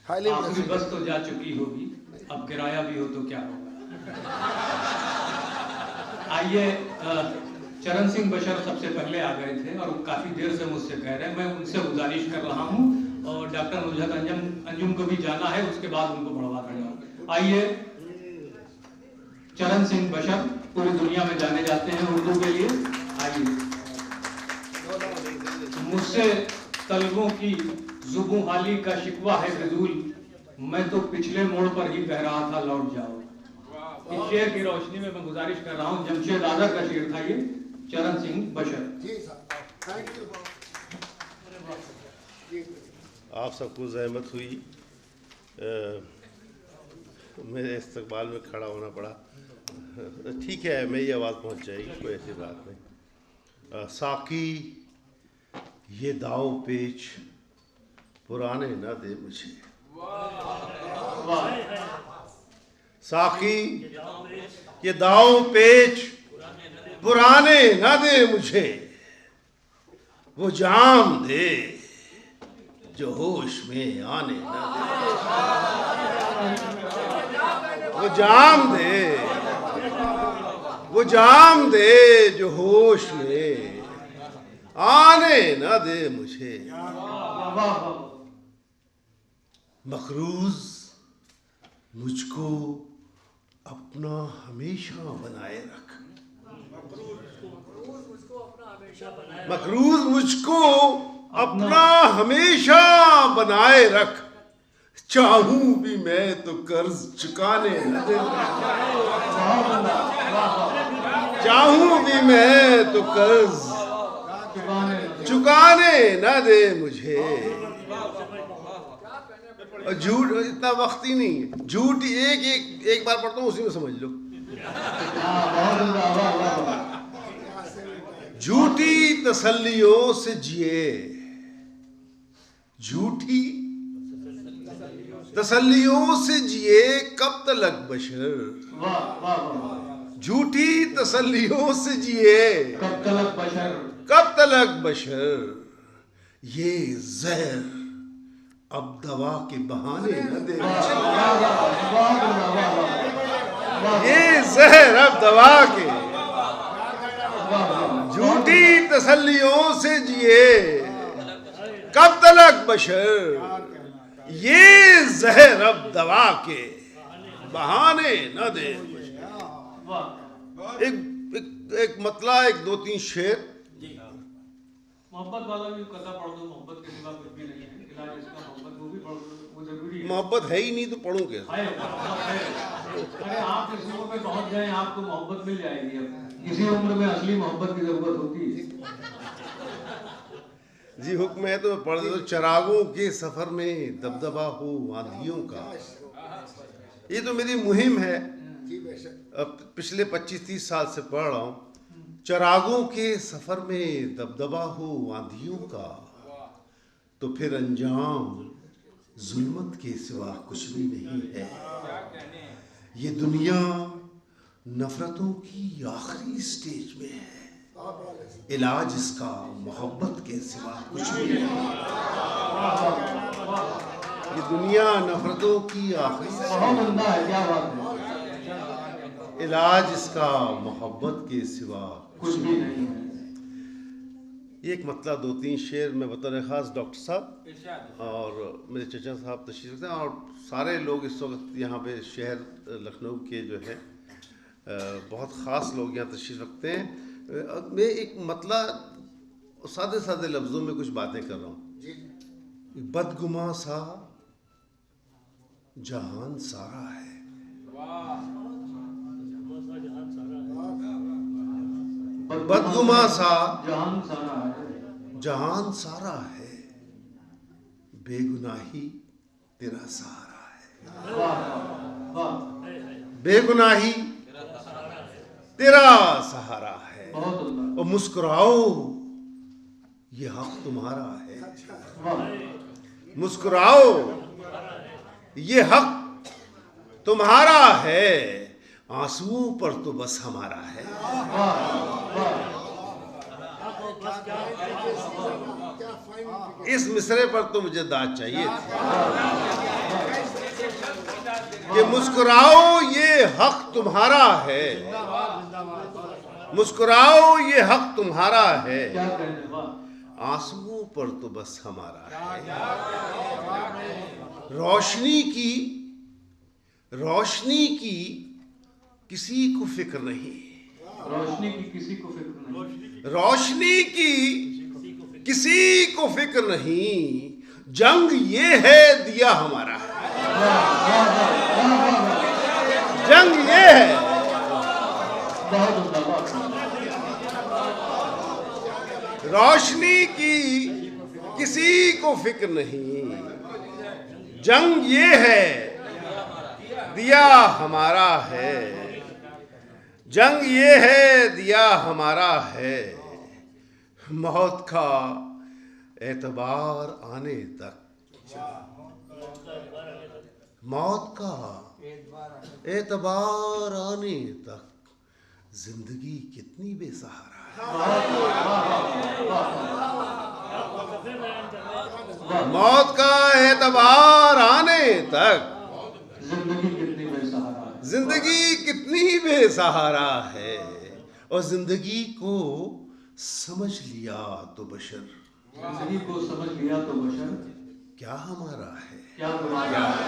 आपकी बस तो जा चुकी होगी, अब किराया भी हो तो क्या होगा। आइए, चरण सिंह बशर सबसे पहले आ गए थे और काफी देर से मुझसे कह रहे हैं, मैं उनसे गुजारिश कर रहा हूं और डॉक्टर नुजहत अंजुम को भी जाना है, उसके बाद उनको बढ़वा दूंगा। आइए, चरण सिंह बशर पूरी दुनिया में जाने जाते हैं उर्दू के लिए। आइए, मुझसे तलबों की जुबों हाली का शिकवा है फिजूल, मैं तो पिछले मोड़ पर ही कह रहा था लौट जाओ। इस शेर की रोशनी में मैं गुजारिश कर रहा हूं, जमशेद आजम का शेर था ये, चरण सिंह बशर। आप सबको जहमत हुई, मेरे इस्तकबाल में खड़ा होना पड़ा। ठीक है, मेरी आवाज़ पहुंच जाएगी, कोई ऐसी बात नहीं। साकी ये दाव पेच पुराने न दे मुझे, साकी ये दाव पेच पुराने न दे मुझे, वो जाम दे जो होश में आने न दे, वो जाम दे, वो जाम दे जो होश में आने न दे मुझे। मखरूज मुझको अपना हमेशा बनाए रख, मखरूज मुझको अपना हमेशा बनाए रख, चाहूं भी मैं तो कर्ज चुकाने न दे, चाहूं भी मैं तो कर्ज चुकाने न दे मुझे। और झूठ इतना वक्त ही नहीं है, झूठ एक बार पढ़ता हूँ उसी में समझ लो। झूठी तसल्लियों से जिए, झूठी तसल्लियों से जिए कब तलक बशर, झूठी तसल्लियों से जिए कब तलक बशर, कब तलक बशर, ये जहर अब दवा के बहाने न दे, ये जहर अब दवा के, झूठी तसल्लियों से जिए कब तलक बशर, ये जहर अब दवा के बहाने न दे। एक मतला, एक दो तीन शेर। मोहब्बत वाला भी कथा पढ़ दो, मोहब्बत के सिवा कुछ भी नहीं है, इलाज इसका मोहब्बत, वो भी पढ़ दो, वो जरूरी है। मोहब्बत है ही नहीं तो पढ़ूं कैसे? अरे आप इस उम्र में पहुंच गए, आपको मोहब्बत मिल जाएगी। अब इसी उम्र में असली मोहब्बत की जरूरत होती है। जी हुक्म है तो मैं पढ़ देता हूं। चरागों के सफर में दबदबा हो आंधियों का, ये तो मेरी मुहिम है, पिछले 25-30 साल से पढ़ रहा हूँ। चरागों के सफर में दबदबा हो आंधियों का, तो फिर अंजाम जुल्मत के सिवा कुछ भी नहीं है। ये दुनिया नफरतों की आखिरी स्टेज में है, इलाज इसका मोहब्बत के सिवा कुछ भी नहीं है। ये दुनिया नफरतों की आखिरी स्टेज है, इलाज इसका मोहब्बत के सिवा कुछ भी नहीं है। एक मतलब दो तीन शेर में बतौर ख़ास डॉक्टर साहब और मेरे चचा साहब तशरीफ़ रखते हैं, और सारे लोग इस वक्त यहाँ पे शहर लखनऊ के जो है बहुत ख़ास लोग यहाँ तशरीफ़ रखते हैं। मैं एक मतलब सादे सादे लफ्ज़ों में कुछ बातें कर रहा हूँ। बदगुमा सा जहान सारा है, बदगुमा सा जहान सारा है, बेगुनाही तेरा सहारा है, बेगुनाही तेरा सहारा है, और मुस्कुराओ ये हक तुम्हारा है, मुस्कुराओ ये हक तुम्हारा है, आंसुओं पर तो बस हमारा है। इस मिसरे पर तो मुझे दाद चाहिए थी। कि मुस्कुराओ ये हक तुम्हारा है, मुस्कुराओ ये हक तुम्हारा है, क्या कहने वाह। आंसुओं पर तो बस हमारा है। रोशनी की किसी को फिक्र नहीं, रोशनी की किसी को फिक्र नहीं, रोशनी की किसी को फिक्र नहीं, जंग ये है दिया हमारा है, जंग ये है। बहुत उम्दा, बहुत उम्दा। रोशनी की किसी को फिक्र नहीं, जंग ये है दिया हमारा है, जंग ये है दिया हमारा है। मौत का एतबार आने तक, मौत का एतबार आने तक जिंदगी कितनी बेसहारा है। मौत का एतबार आने तक जिंदगी कितनी बेसहारा है, जिंदगी कितनी बेसहारा है। और जिंदगी को समझ लिया तो बशर, जिंदगी को समझ लिया तो बशर क्या हमारा है, क्या तुम्हारा है।